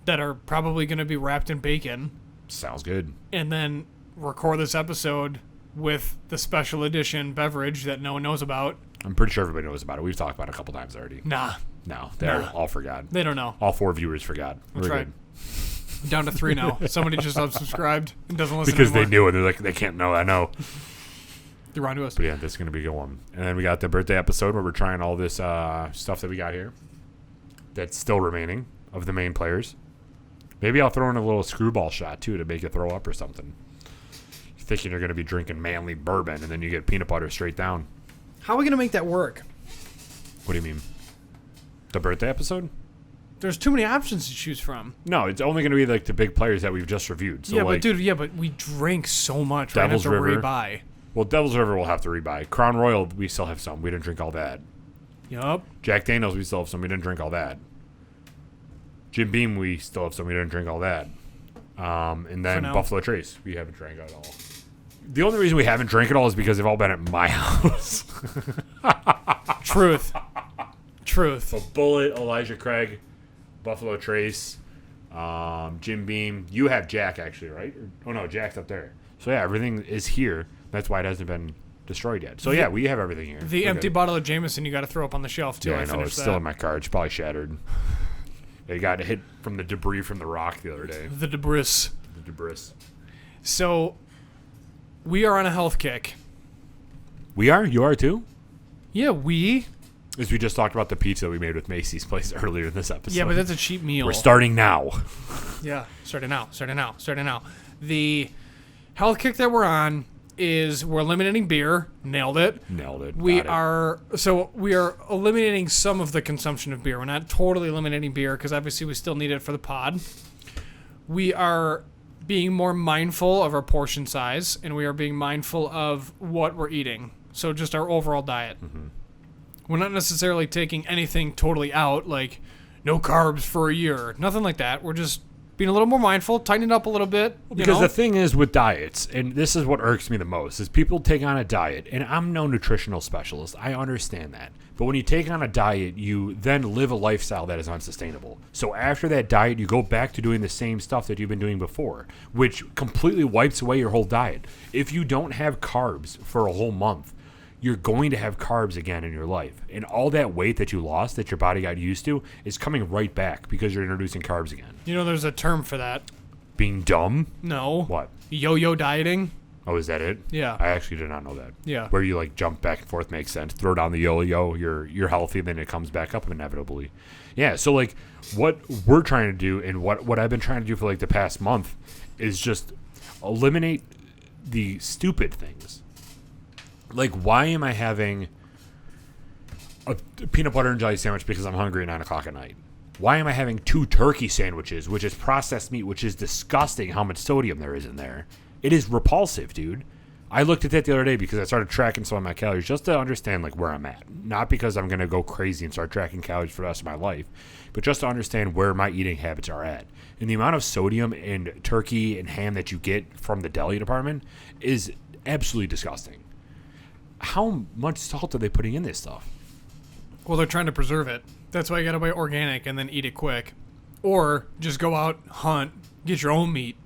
that are probably going to be wrapped in bacon. Sounds good. And then record this episode with the special edition beverage that no one knows about. I'm pretty sure everybody knows about it. We've talked about it a couple times already. Nah. No, they all forgot. They don't know. All 4 viewers forgot. That's right. Good. Down to 3 now. Somebody just unsubscribed and doesn't listen because anymore. They knew it. They're like, they can't know. I know. You're on to us. But yeah, this is going to be a good one. And then we got the birthday episode where we're trying all this stuff that we got here that's still remaining of the main players. Maybe I'll throw in a little screwball shot, too, to make you throw up or something. You're thinking you're going to be drinking manly bourbon, and then you get peanut butter straight down. How are we going to make that work? What do you mean? The birthday episode? There's too many options to choose from. No, it's only going to be like the big players that we've just reviewed. So yeah, like, but we drink so much. Devil's We're going to River. have to rebuy. Well, Devil's River we'll have to rebuy. Crown Royal, we still have some. We didn't drink all that. Yup. Jack Daniels, we still have some. We didn't drink all that. Jim Beam, we still have some. We didn't drink all that. And then Buffalo Trace, we haven't drank at all. The only reason we haven't drank it all is because they've all been at my house. Truth. truth. So Bullet, Elijah Craig, Buffalo Trace, Jim Beam. You have Jack, actually, right? Oh, no, Jack's up there. So, yeah, everything is here. That's why it hasn't been destroyed yet. So, yeah, we have everything here. The empty bottle of Jameson you got to throw up on the shelf, too. Yeah, I know. It's still in my car. It's probably shattered. It got hit from the debris from the rock the other day. The debris. The debris. So, we are on a health kick. We are? You are, too? Yeah, we. As we just talked about the pizza we made with Macy's place earlier in this episode. Yeah, but that's a cheap meal. We're starting now. Yeah, starting now. The health kick that we're on is we're eliminating beer. Nailed it. We are eliminating some of the consumption of beer. We're not totally eliminating beer because obviously we still need it for the pod. We are being more mindful of our portion size, and we are being mindful of what we're eating. So just our overall diet. Mm-hmm. We're not necessarily taking anything totally out, like no carbs for a year. Nothing like that. We're just being a little more mindful, tightening it up a little bit. Because the thing is with diets, and this is what irks me the most, is people take on a diet, and I'm no nutritional specialist. I understand that. But when you take on a diet, you then live a lifestyle that is unsustainable. So after that diet, you go back to doing the same stuff that you've been doing before, which completely wipes away your whole diet. If you don't have carbs for a whole month, you're going to have carbs again in your life. And all that weight that you lost, that your body got used to, is coming right back because you're introducing carbs again. You know, there's a term for that. Being dumb? No. What? Yo-yo dieting. Oh, is that it? Yeah. I actually did not know that. Yeah. Where you like jump back and forth makes sense. Throw down the yo-yo, you're healthy, then it comes back up inevitably. Yeah, so like what we're trying to do and what I've been trying to do for like the past month is just eliminate the stupid things. Like, why am I having a peanut butter and jelly sandwich because I'm hungry at 9 o'clock at night? Why am I having 2 turkey sandwiches, which is processed meat, which is disgusting how much sodium there is in there? It is repulsive, dude. I looked at that the other day because I started tracking some of my calories just to understand, like, where I'm at. Not because I'm going to go crazy and start tracking calories for the rest of my life, but just to understand where my eating habits are at. And the amount of sodium in turkey and ham that you get from the deli department is absolutely disgusting. How much salt are they putting in this stuff? Well, they're trying to preserve it. That's why you gotta buy organic and then eat it quick. Or just go out, hunt, get your own meat.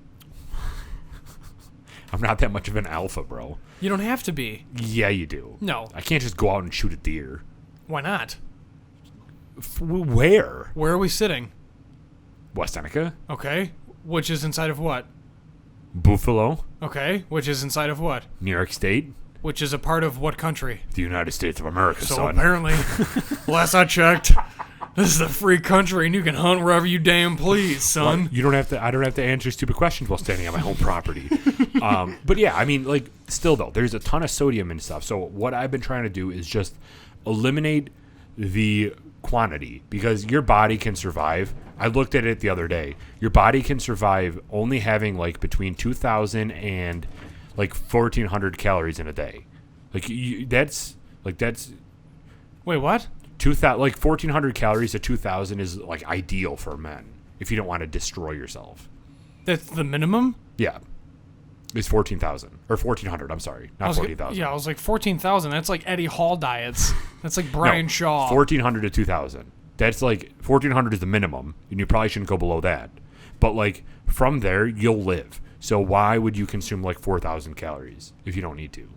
I'm not that much of an alpha, bro. You don't have to be. Yeah, you do. No. I can't just go out and shoot a deer. Why not? Where? Where are we sitting? West Seneca. Okay. Which is inside of what? Buffalo. Okay. Which is inside of what? New York State. Which is a part of what country? The United States of America, so son. Apparently, last I checked, this is a free country and you can hunt wherever you damn please, son. Well, you don't have to. I don't have to answer stupid questions while standing on my own property. But yeah, I mean, like, still though, there's a ton of sodium and stuff. So what I've been trying to do is just eliminate the quantity because your body can survive. I looked at it the other day. Your body can survive only having like between 2,000 and like 1,400 calories in a day. Like that's. Wait, what? 2,000, like 1,400 calories to 2,000 is like ideal for men if you don't want to destroy yourself. That's the minimum? Yeah, it's 14,000 or 1,400. I'm sorry, not 40,000. Yeah, I was like 14,000. That's like Eddie Hall diets. That's like Brian Shaw. 1,400 to 2,000. That's like 1,400 is the minimum, and you probably shouldn't go below that. But like from there, you'll live. So why would you consume like 4,000 calories if you don't need to?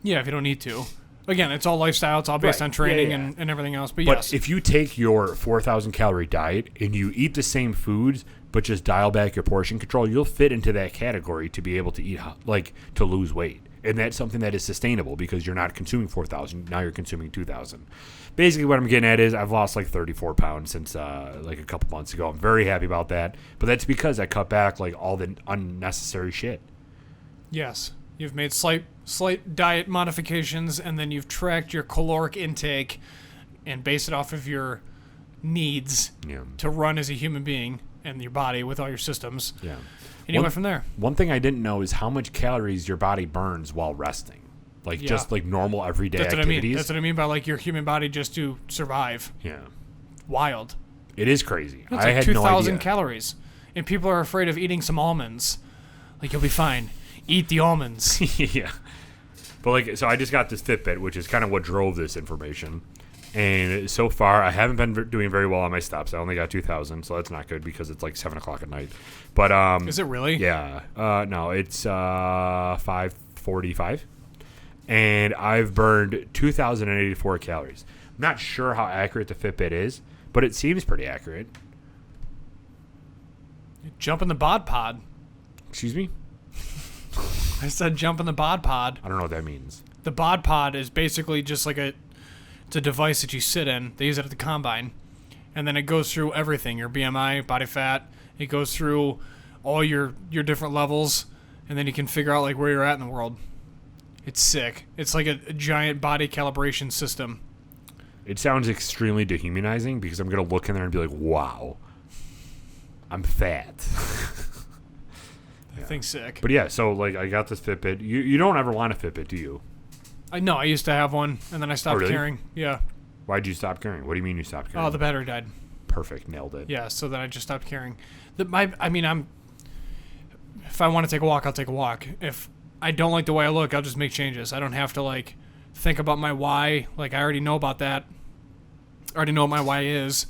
Yeah, if you don't need to. Again, it's all lifestyle. It's all based on training and everything else. But yes. If you take your 4,000 calorie diet and you eat the same foods but just dial back your portion control, you'll fit into that category to be able to eat, like, to lose weight. And that's something that is sustainable because you're not consuming 4,000. Now you're consuming 2,000. Basically, what I'm getting at is I've lost like 34 pounds since like a couple months ago. I'm very happy about that. But that's because I cut back like all the unnecessary shit. Yes. You've made slight diet modifications, and then you've tracked your caloric intake and base it off of your needs to run as a human being and your body with all your systems. Yeah. And you went from there. One thing I didn't know is how much calories your body burns while resting. Like just like normal everyday activities. That's what I mean by like your human body just to survive. Yeah. Wild. It is crazy. That's I like had 2,000 no idea. calories. And people are afraid of eating some almonds. Like, you'll be fine. Eat the almonds. Yeah. But like, so I just got this Fitbit, which is kind of what drove this information. And so far, I haven't been doing very well on my steps. I only got 2,000, so that's not good because it's like 7 o'clock at night. But Is it really? Yeah. No, it's 5:45, and I've burned 2,084 calories. I'm not sure how accurate the Fitbit is, but it seems pretty accurate. Jump in the bod pod. Excuse me? I said jump in the bod pod. I don't know what that means. The bod pod is basically just like it's a device that you sit in. They use it at the combine. And then it goes through everything, your BMI, body fat. It goes through all your different levels, and then you can figure out like where you're at in the world. It's sick. It's like a giant body calibration system. It sounds extremely dehumanizing because I'm going to look in there and be like, wow, I'm fat. I think sick. But yeah, so like I got this Fitbit. You don't ever want a Fitbit, do you? I used to have one, and then I stopped really? carrying. Yeah. Why'd you stop carrying? What do you mean you stopped carrying? Oh, the battery died. Perfect, nailed it. Yeah, so then I just stopped carrying. If I want to take a walk, I'll take a walk. If I don't like the way I look, I'll just make changes. I don't have to like think about my why. Like I already know about that. I already know what my why is.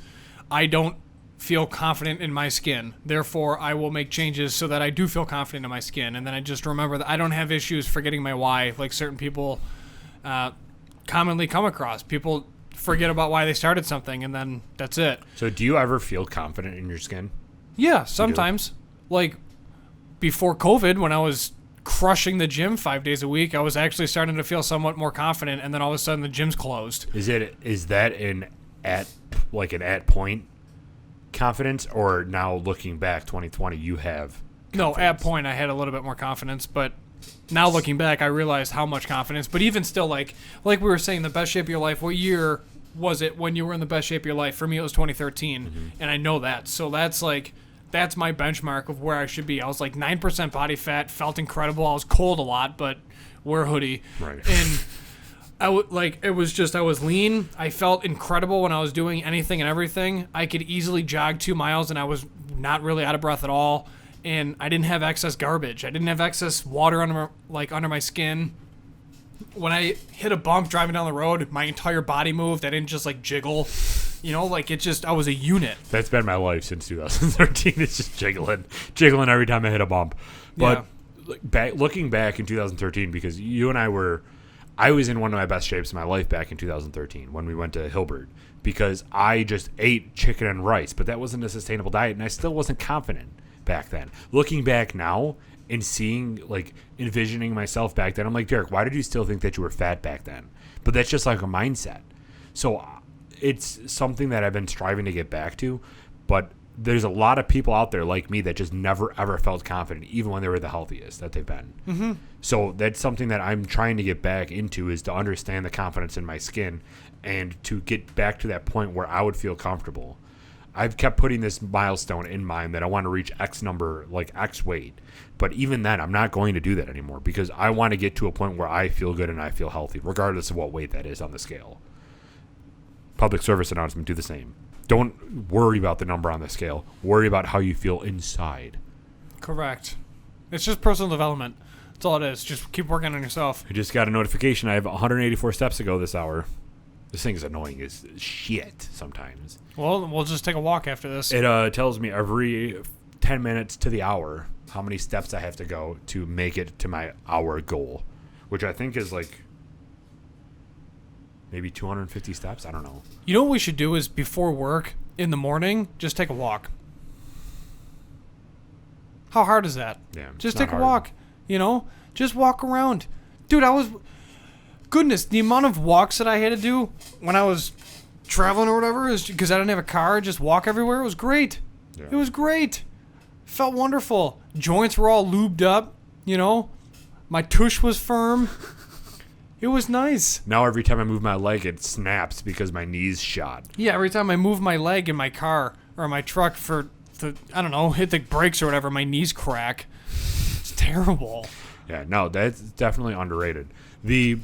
I don't feel confident in my skin. Therefore, I will make changes so that I do feel confident in my skin. And then I just remember that I don't have issues forgetting my why like certain people commonly come across. People forget about why they started something, and then that's it. So do you ever feel confident in your skin? Yeah, sometimes. Like before COVID, when I was crushing the gym 5 days a week, I was actually starting to feel somewhat more confident, and then all of a sudden the gym's closed. Is that an at point confidence, or now looking back 2020 you have confidence? No, at point I had a little bit more confidence, but now looking back I realized how much confidence. But even still, like we were saying, the best shape of your life, what year was it when you were in the best shape of your life? For me it was 2013, and I know that. So that's my benchmark of where I should be. I was like 9% body fat, felt incredible. I was cold a lot, but wear a hoodie. Right. And I was lean. I felt incredible when I was doing anything and everything. I could easily jog 2 miles, and I was not really out of breath at all. And I didn't have excess garbage. I didn't have excess water under my skin. When I hit a bump driving down the road, my entire body moved. I didn't just like jiggle. I was a unit. That's been my life since 2013. It's just jiggling every time I hit a bump. But looking back in 2013, because you and I was in one of my best shapes of my life back in 2013 when we went to Hilbert, because I just ate chicken and rice, but that wasn't a sustainable diet, and I still wasn't confident back then. Looking back now and envisioning myself back then, I'm like, Derek, why did you still think that you were fat back then? But that's just like a mindset. So it's something that I've been striving to get back to, but there's a lot of people out there like me that just never ever felt confident, even when they were the healthiest that they've been. Mm-hmm. So that's something that I'm trying to get back into, is to understand the confidence in my skin and to get back to that point where I would feel comfortable. I've kept putting this milestone in mind that I want to reach X number, like X weight. But even then, I'm not going to do that anymore, because I want to get to a point where I feel good and I feel healthy, regardless of what weight that is on the scale. Public service announcement, do the same. Don't worry about the number on the scale. Worry about how you feel inside. Correct. It's just personal development. That's all it is. Just keep working on yourself. I just got a notification. I have 184 steps to go this hour. This thing is annoying as shit sometimes. Well, we'll just take a walk after this. It tells me every 10 minutes to the hour how many steps I have to go to make it to my hour goal, which I think is like maybe 250 steps. I don't know. You know what we should do is before work in the morning, just take a walk. How hard is that? Yeah, just take a walk. Just walk around. Dude, goodness, the amount of walks that I had to do when I was traveling or whatever is because I didn't have a car. Just walk everywhere. It was great. Yeah. It was great. Felt wonderful. Joints were all lubed up. My tush was firm. It was nice. Now every time I move my leg, it snaps because my knee's shot. Yeah, every time I move my leg in my car or my truck hit the brakes or whatever, my knees crack. It's terrible. Yeah, no, that's definitely underrated. The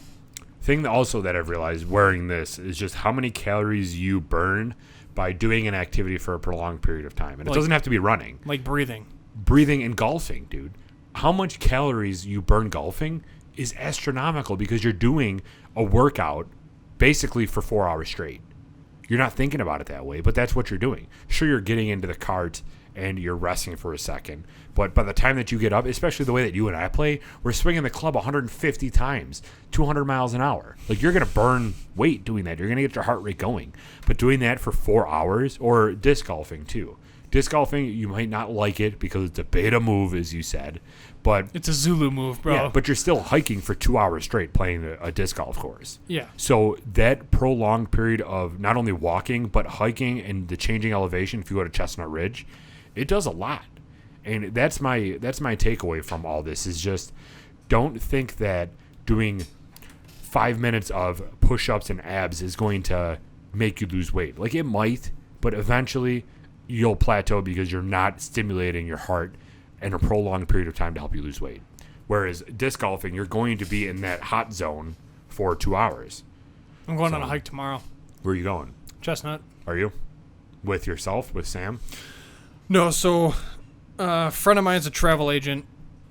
thing that I've realized wearing this is just how many calories you burn by doing an activity for a prolonged period of time. And it doesn't have to be running. Like breathing. Breathing and golfing, dude. How much calories you burn golfing is astronomical, because you're doing a workout basically for 4 hours straight. You're not thinking about it that way, but that's what you're doing. Sure, you're getting into the cart and you're resting for a second, but by the time that you get up, especially the way that you and I play, we're swinging the club 150 times, 200 miles an hour. Like, you're going to burn weight doing that. You're going to get your heart rate going. But doing that for 4 hours, or disc golfing too. Disc golfing, you might not like it because it's a beta move, as you said, but It's a Zulu move, bro. yeah, but you're still hiking for 2 hours straight playing a disc golf course. Yeah. So that prolonged period of not only walking, but hiking and the changing elevation, if you go to Chestnut Ridge, it does a lot. And that's my takeaway from all this is just don't think that doing 5 minutes of push-ups and abs is going to make you lose weight. Like, it might, but eventually you'll plateau because you're not stimulating your heart in a prolonged period of time to help you lose weight. Whereas disc golfing, you're going to be in that hot zone for 2 hours. I'm going on a hike tomorrow. Where are you going? Chestnut. Are you? With yourself? With Sam? No, so a friend of mine is a travel agent,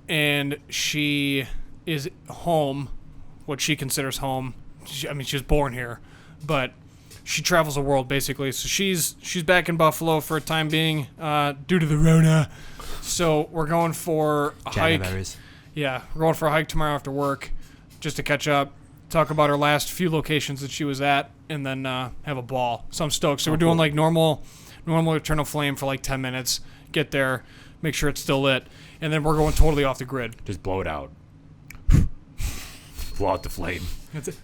and she is home, what she considers home. She was born here, but she travels the world, basically. So she's back in Buffalo for a time being due to the Rona. So we're going for a hike. Yeah, we're going for a hike tomorrow after work just to catch up, talk about her last few locations that she was at, and then have a ball. So I'm stoked. So we're doing like normal Eternal Flame for like 10 minutes, get there, make sure it's still lit, and then we're going totally off the grid. Just blow it out. Blow out the flame. That's it.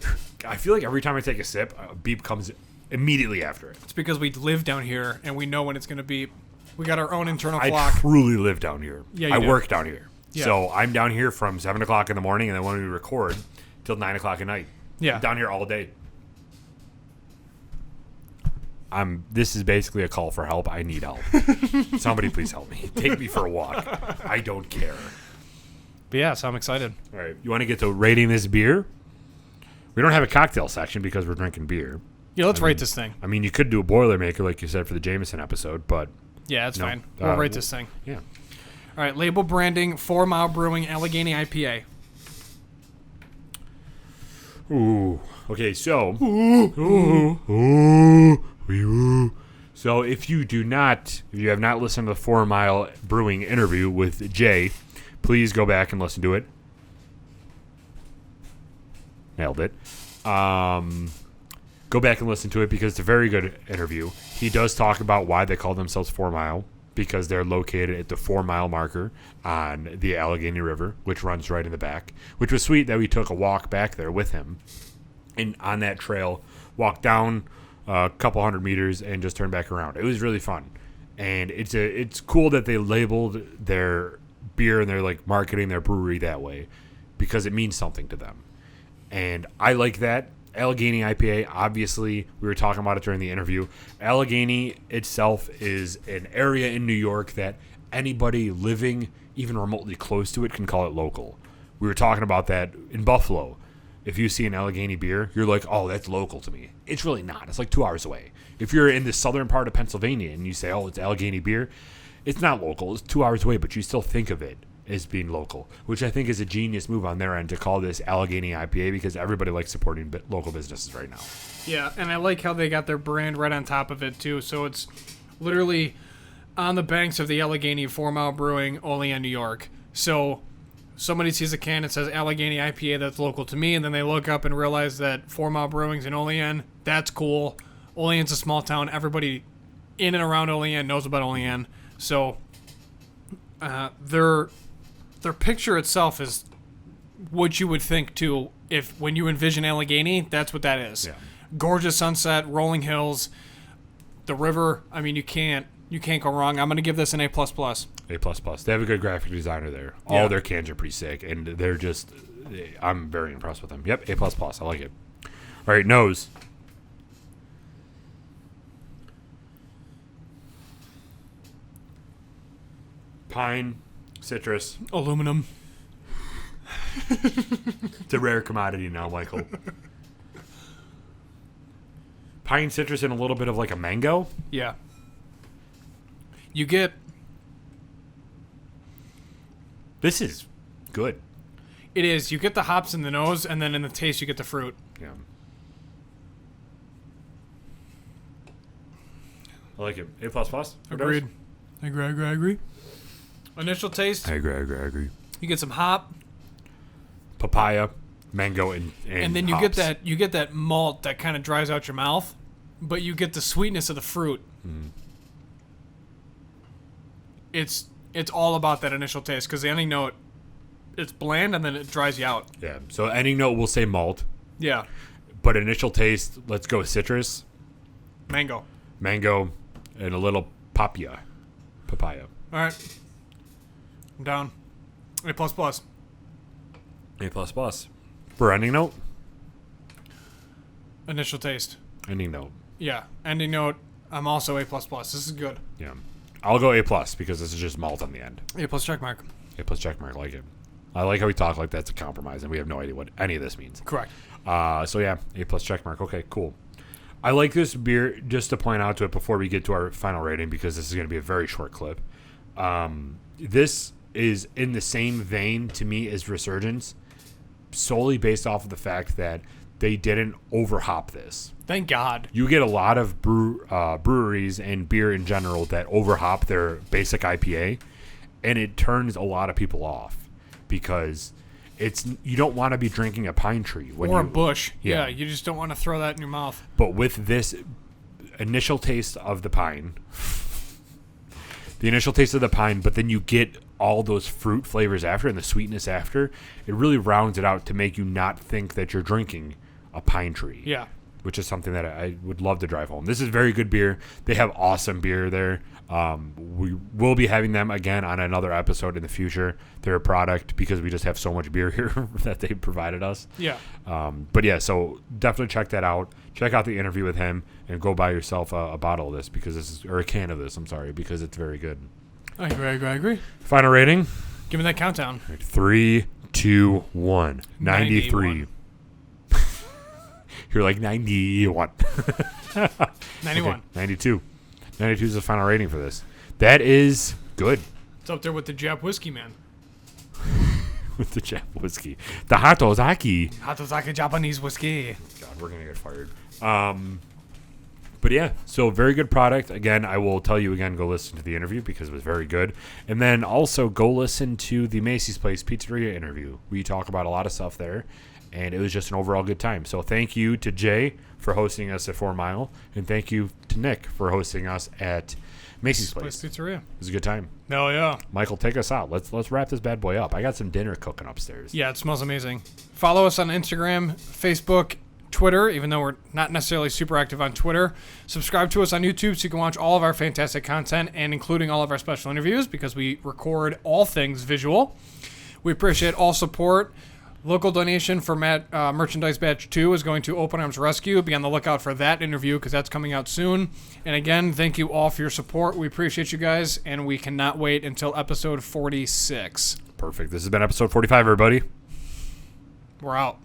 I feel like every time I take a sip, a beep comes immediately after it. It's because we live down here, and we know when it's going to beep. We got our own internal I clock. truly live down here. Yeah, I do. work down here. Yeah. So I'm down here from 7 o'clock in the morning, and then when we record, till 9 o'clock at night. Yeah. I'm down here all day. This is basically a call for help. I need help. Somebody please help me. Take me for a walk. I don't care. But yeah, so I'm excited. All right. You want to get to rating this beer? We don't have a cocktail section because we're drinking beer. Yeah, let's rate this thing. I mean, you could do a Boilermaker like you said for the Jameson episode, but Yeah, that's No. fine. We'll rate this thing. yeah. All right, label branding, 4 Mile Brewing, Allegheny IPA. Ooh. Okay, so. So if you have not listened to the 4 Mile Brewing interview with Jay, please go back and listen to it. Nailed it. Go back and listen to it because it's a very good interview. He does talk about why they call themselves 4 Mile, because they're located at the 4 mile marker on the Allegheny River, which runs right in the back, which was sweet that we took a walk back there with him. And on that trail, walked down a couple hundred meters and just turned back around. It was really fun. And it's cool that they labeled their beer and they're like marketing their brewery that way because it means something to them. And I like that. Allegheny IPA, obviously, we were talking about it during the interview. Allegheny itself is an area in New York that anybody living even remotely close to it can call it local. We were talking about that in Buffalo. If you see an Allegheny beer, you're like, oh, that's local to me. It's really not. It's like 2 hours away. If you're in the southern part of Pennsylvania and you say, oh, it's Allegheny beer, it's not local. It's 2 hours away, but you still think of it as being local, which I think is a genius move on their end to call this Allegheny IPA because everybody likes supporting local businesses right now. Yeah, and I like how they got their brand right on top of it, too. So it's literally on the banks of the Allegheny, 4 Mile Brewing, Olean, New York. So somebody sees a can that says Allegheny IPA that's local to me, and then they look up and realize that 4 Mile Brewing's in Olean. That's cool. Olean's a small town. Everybody in and around Olean knows about Olean. So their picture itself is what you would think, too, if when you envision Allegheny, that's what that is. Yeah. Gorgeous sunset, rolling hills, the river. I mean, you can't go wrong. I'm going to give this an A++. A++. They have a good graphic designer there. Yeah. All their cans are pretty sick, and they're just, I'm very impressed with them. Yep, A++. I like it. All right, nose. Pine, citrus. Aluminum. It's a rare commodity now, Michael. Pine, citrus, and a little bit of like a mango. Yeah. You get... This is good. It is. You get the hops in the nose, and then in the taste, you get the fruit. Yeah. I like it. A++. Agreed. Agree. Initial taste. I agree. You get some hop, Papaya, mango, and then you hops. get that malt that kind of dries out your mouth, but you get the sweetness of the fruit. Mm. It's all about that initial taste because the ending note, it's bland and then it dries you out. Yeah. So ending note, we'll say malt. Yeah. But initial taste, let's go citrus, Mango. and a little papaya. All right. I'm down. A++. A++. For ending note? Initial taste. Ending note. Yeah. Ending note, I'm also A++. This is good. Yeah. I'll go A+ because this is just malt on the end. A+ check mark. A+ check mark. I like it. I like how we talk like that's a compromise and we have no idea what any of this means. Correct. So yeah, A+ check mark. Okay, cool. I like this beer, just to point out to it before we get to our final rating, because this is going to be a very short clip. This is in the same vein to me as Resurgence, solely based off of the fact that they didn't overhop this. Thank God. You get a lot of breweries and beer in general that overhop their basic IPA, and it turns a lot of people off because you don't want to be drinking a pine tree or a bush. Yeah. You just don't want to throw that in your mouth. But with this initial taste of the pine, but then you get all those fruit flavors after and the sweetness after, it really rounds it out to make you not think that you're drinking a pine tree. Yeah. Which is something that I would love to drive home. This is very good beer. They have awesome beer there. We will be having them again on another episode in the future. They're a product because we just have so much beer here that they provided us. Yeah. But yeah, so definitely check that out. Check out the interview with him and go buy yourself a bottle of this or a can of this. I'm sorry, because it's very good. I agree. Final rating. Give me that countdown. 3, 2, 1. 93. You're like 91. 91. Okay, 92. 92 is the final rating for this. That is good. It's up there with the Jap whiskey, man. With the Jap whiskey. The Hatozaki. Hatozaki Japanese whiskey. God, we're going to get fired. But yeah, so very good product. Again, I will tell you again, go listen to the interview because it was very good. And then also go listen to the Macy's Place Pizzeria interview. We talk about a lot of stuff there. And it was just an overall good time. So thank you to Jay for hosting us at 4 Mile. And thank you to Nick for hosting us at Macy's Place. Pizzeria. It was a good time. Hell yeah. Michael, take us out. Let's wrap this bad boy up. I got some dinner cooking upstairs. Yeah, it smells amazing. Follow us on Instagram, Facebook, Twitter, even though we're not necessarily super active on Twitter. Subscribe to us on YouTube so you can watch all of our fantastic content and including all of our special interviews because we record all things visual. We appreciate all support. Local donation for Merchandise Batch 2 is going to Open Arms Rescue. Be on the lookout for that interview because that's coming out soon. And again, thank you all for your support. We appreciate you guys, and we cannot wait until episode 46. Perfect. This has been episode 45, everybody. We're out.